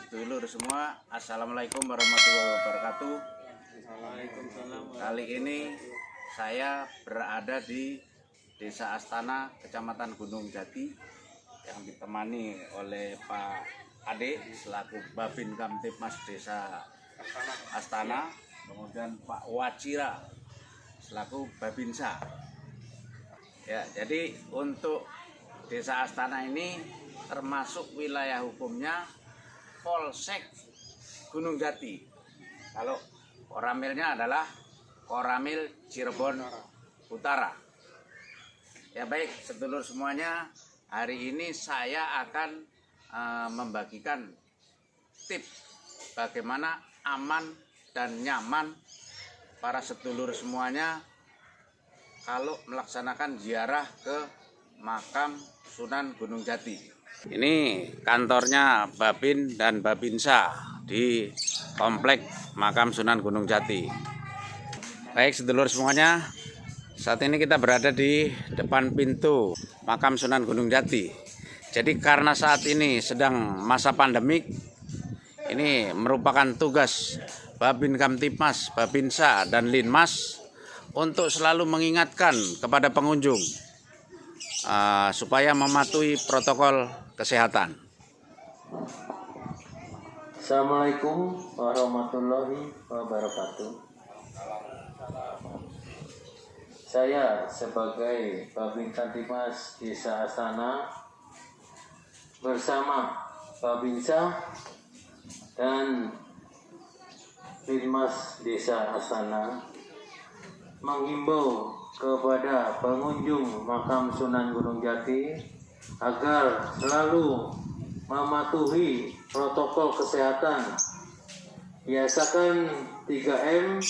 sedulur semua, assalamualaikum warahmatullahi wabarakatuh. Kali ini saya berada di Desa Astana, Kecamatan Gunung Jati, yang ditemani oleh Pak Ade selaku Babin Kamtibmas Desa Astana, kemudian Pak Wacira selaku Babinsa. Ya, jadi untuk Desa Astana ini termasuk wilayah hukumnya Polsek Gunung Jati. Kalau koramilnya adalah Koramil Cirebon Utara. Ya baik, sedulur semuanya, hari ini saya akan membagikan tips bagaimana aman dan nyaman para sedulur semuanya kalau melaksanakan ziarah ke makam Sunan Gunung Jati. Ini kantornya Babin dan Babinsa di komplek makam Sunan Gunung Jati. Baik sedulur semuanya, saat ini kita berada di depan pintu makam Sunan Gunung Jati. Jadi karena saat ini sedang masa pandemik, ini merupakan tugas Babin Kamtibmas, Babinsa dan Linmas untuk selalu mengingatkan kepada pengunjung supaya mematuhi protokol kesehatan. Assalamualaikum warahmatullahi wabarakatuh. Saya sebagai Babin Kamtibmas Desa Astana bersama Babinsa dan Linmas Desa Astana menghimbau kepada pengunjung makam Sunan Gunung Jati agar selalu mematuhi protokol kesehatan, biasakan 3M.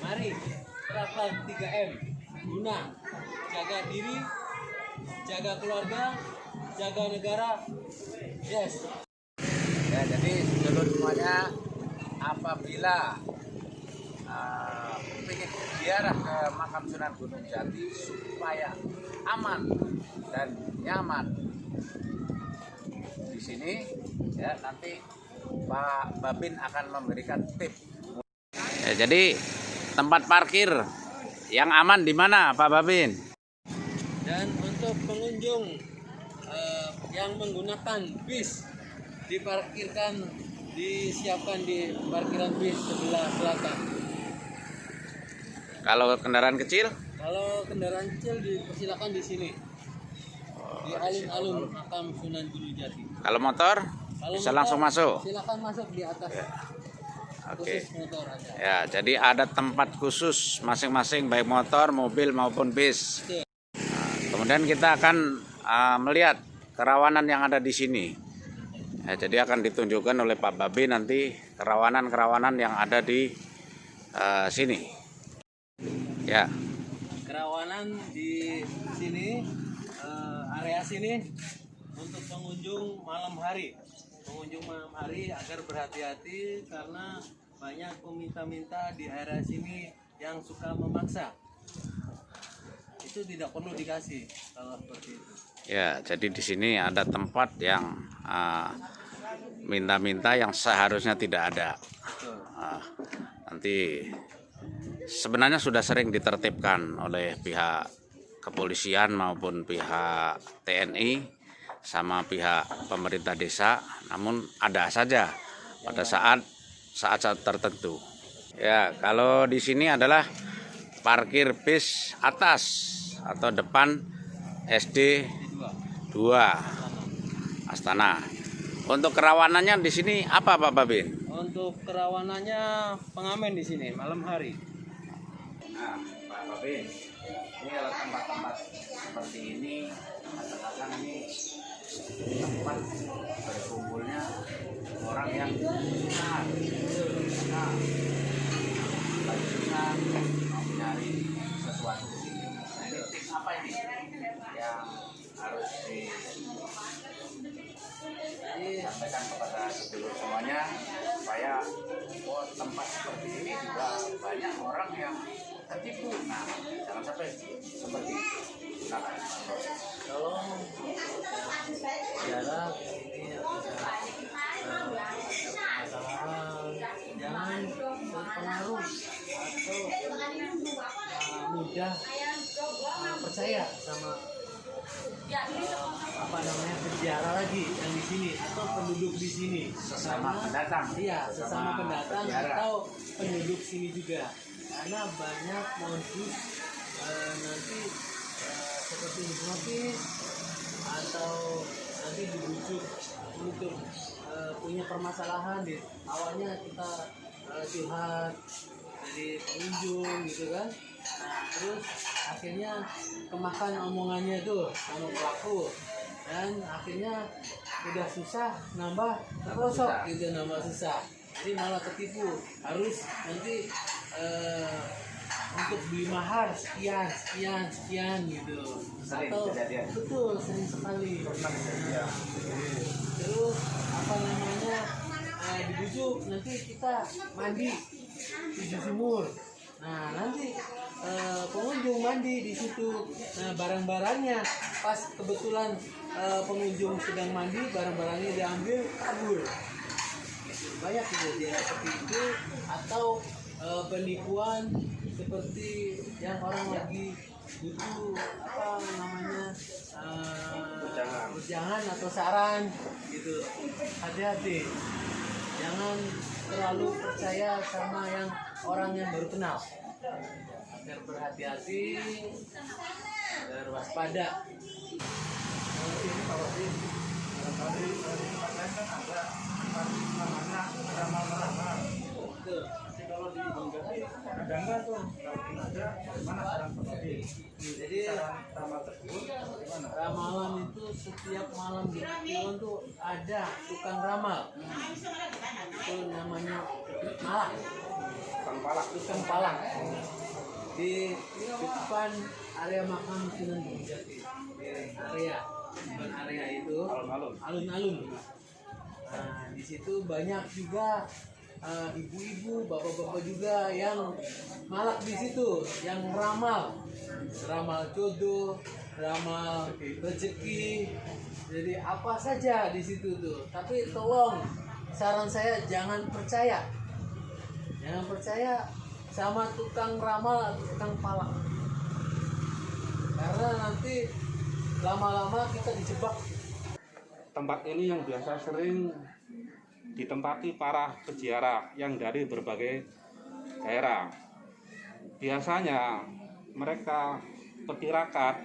Mari terapkan 3M guna jaga diri, jaga keluarga, jaga negara. Yes. Ya, jadi sedulur semuanya, apabila ingin ziarah ke makam Sunan Gunung Jati supaya aman dan nyaman di sini, ya nanti Pak Babin akan memberikan tips. Ya, jadi tempat parkir yang aman di mana Pak Babin? Dan untuk pengunjung yang menggunakan bis, disiapkan di parkiran bis sebelah selatan. Kalau kendaraan kecil? Kalau kendaraan kecil dipersilakan di sini. Di alun-alun makam Sunan Gunung Jati. Kalau motor bisa langsung masuk. Silakan masuk di atas. Ya. Oke. Khusus motor aja. Ya, jadi ada tempat khusus masing-masing baik motor, mobil maupun bis. Nah, kemudian kita akan melihat kerawanan yang ada di sini. Ya, jadi akan ditunjukkan oleh Pak Babin nanti kerawanan-kerawanan yang ada di sini. Ya. Kerawanan di sini, area sini untuk pengunjung malam hari. Pengunjung malam hari agar berhati-hati karena banyak peminta-minta di area sini yang suka memaksa. Itu tidak perlu dikasih kalau seperti itu. Ya, jadi di sini ada tempat yang minta-minta yang seharusnya tidak ada. Nanti sebenarnya sudah sering ditertibkan oleh pihak kepolisian maupun pihak TNI sama pihak pemerintah desa, namun ada saja pada saat tertentu. Ya, kalau di sini adalah parkir bis atas atau depan SD 2 Astana. Untuk kerawanannya di sini apa Pak Babin? Untuk kerawanannya pengamen di sini malam hari. Nah, Pak Babin, ini kalau tempat-tempat seperti ini, kadang-kadang ini tempat berkumpulnya orang yang susah, lagi susah mau mencari sesuatu di sini. Nah, ini tips apa ini yang harus disampaikan kepada sedulur semuanya supaya tempat seperti ini juga banyak orang yang tertipu. Nah, jangan sampai seperti itu. Kalau jarak ini udah percaya sama penjara lagi yang di sini atau penduduk di sini, Sesama karena pendatang. iya sesama pendatang penjara. atau penduduk sini juga, karena banyak modus nanti seperti hipnotis atau nanti dibujuk untuk punya permasalahan. Di awalnya kita curhat dari pengunjung gitu kan, nah terus akhirnya kemakan omongannya tuh sama pelaku, dan akhirnya udah susah nambah terprosok gitu, nambah susah, jadi malah ketipu, harus nanti untuk beli mahar sekian gitu. Sering Atau kejadian. betul, sering sekali. Terus apa namanya, dibujuk nanti kita mandi 7 sumur. Nah nanti pengunjung mandi di situ. Nah barang-barangnya pas kebetulan pengunjung sedang mandi, barang-barangnya diambil kabur. Banyak kejadian seperti itu, atau penipuan seperti yang orang lagi butuh apa namanya ujangan atau saran gitu. Hati-hati, jangan terlalu percaya sama yang orang yang baru kenal, agar berhati-hati, agar waspada. Betul. Jadi ramalan itu setiap malam di Kliwon tuh ada tukang ramal. Itu namanya malak. Tukang palak. Di depan area makam Sunan Gunung Jati. Depan area itu alun-alun. Nah, di situ banyak juga ibu-ibu, bapak-bapak juga yang malak di situ, yang ramal jodoh, ramal rezeki, jadi apa saja di situ tuh. Tapi tolong, saran saya jangan percaya sama tukang ramal atau tukang palak, karena nanti lama-lama kita dijebak. Tempat ini yang biasa sering ditempati para peziarah yang dari berbagai daerah. Biasanya mereka petirakat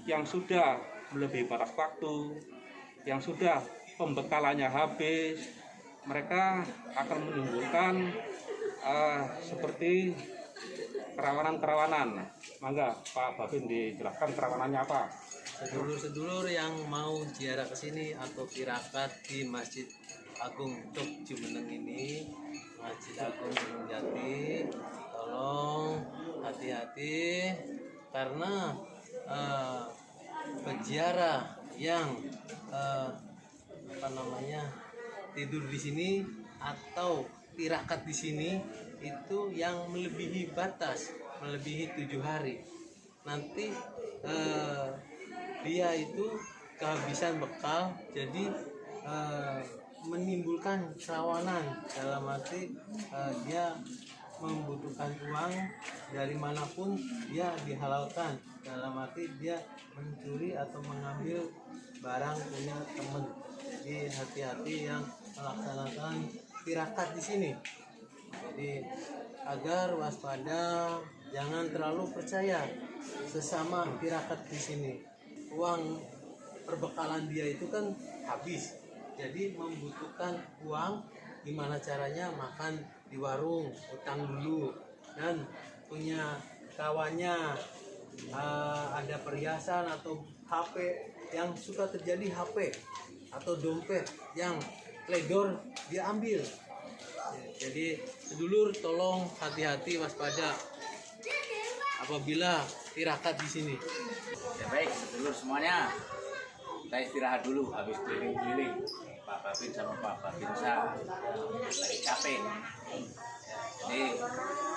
yang sudah melebihi batas waktu, yang sudah pembekalannya habis, mereka akan menimbulkan seperti kerawanan-kerawanan. Mangga Pak Babin dijelaskan kerawanannya apa? Sedulur-sedulur yang mau ziarah ke sini atau tirakat di Masjid Agung Cok Jumeneng ini, Masjid Agung Gunung Jati, tolong hati-hati, karena peziarah yang tidur di sini atau tirakat di sini itu yang melebihi batas, melebihi 7 hari, nanti dia itu kehabisan bekal, jadi menimbulkan kerawanan, dalam arti dia membutuhkan uang dari manapun dia dihalalkan, dalam arti dia mencuri atau mengambil barang punya teman. Jadi hati-hati yang melaksanakan tirakat di sini. Jadi agar waspada, jangan terlalu percaya sesama tirakat di sini. Uang perbekalan dia itu kan habis, jadi membutuhkan uang, gimana caranya makan di warung, utang dulu, dan punya kawannya ada perhiasan atau HP, yang suka terjadi HP atau dompet yang teledor dia ambil. Jadi sedulur tolong hati-hati, waspada apabila tirakat di sini. Ya baik, sedulur semuanya, kita istirahat dulu habis keliling-keliling. Pak Babin sama Pak Babinsa lagi capek. Jadi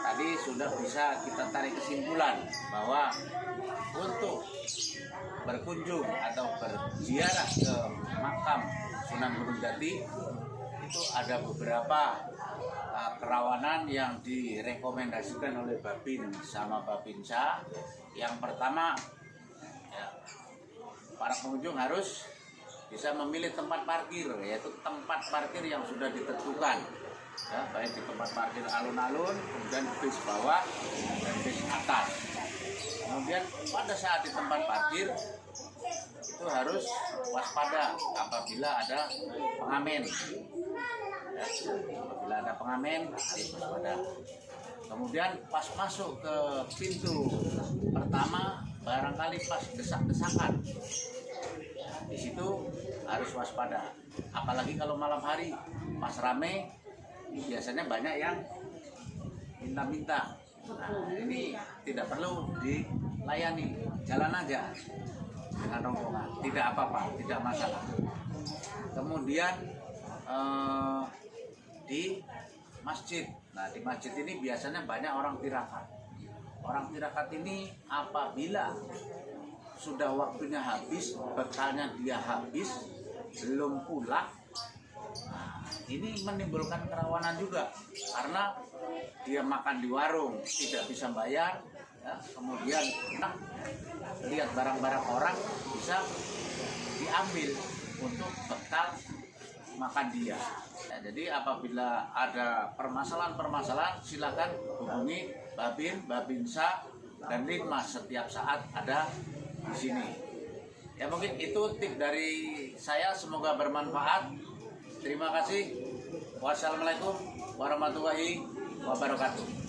tadi sudah bisa kita tarik kesimpulan bahwa untuk berkunjung atau berziarah ke makam Sunan Gunung Jati itu ada beberapa kerawanan yang direkomendasikan oleh Babin sama Babinsa. Yang pertama, ya, para pengunjung harus bisa memilih tempat parkir, yaitu tempat parkir yang sudah ditentukan, ya, baik di tempat parkir alun-alun, kemudian bis bawah dan bis atas. Kemudian pada saat di tempat parkir itu harus waspada apabila ada pengamen. Ya, apabila ada pengamen harus waspada. Kemudian pas masuk ke pintu pertama, barangkali pas desak-desakan, di situ harus waspada. Apalagi kalau malam hari pas rame, biasanya banyak yang minta-minta. Nah, ini tidak perlu dilayani, jalan aja dengan rombongan, tidak apa-apa, tidak masalah. Kemudian di masjid, nah di masjid ini biasanya banyak orang tirakat. Orang tirakat ini apabila sudah waktunya habis, bekalnya dia habis, belum pulang, nah, ini menimbulkan kerawanan juga karena dia makan di warung tidak bisa bayar, ya, kemudian lihat barang-barang orang bisa diambil untuk bekal makan dia. Ya, jadi apabila ada permasalahan-permasalahan, silakan hubungi Babin, Babinsa, dan Linmas setiap saat ada di sini. Ya mungkin itu tip dari saya, semoga bermanfaat. Terima kasih. Wassalamualaikum warahmatullahi wabarakatuh.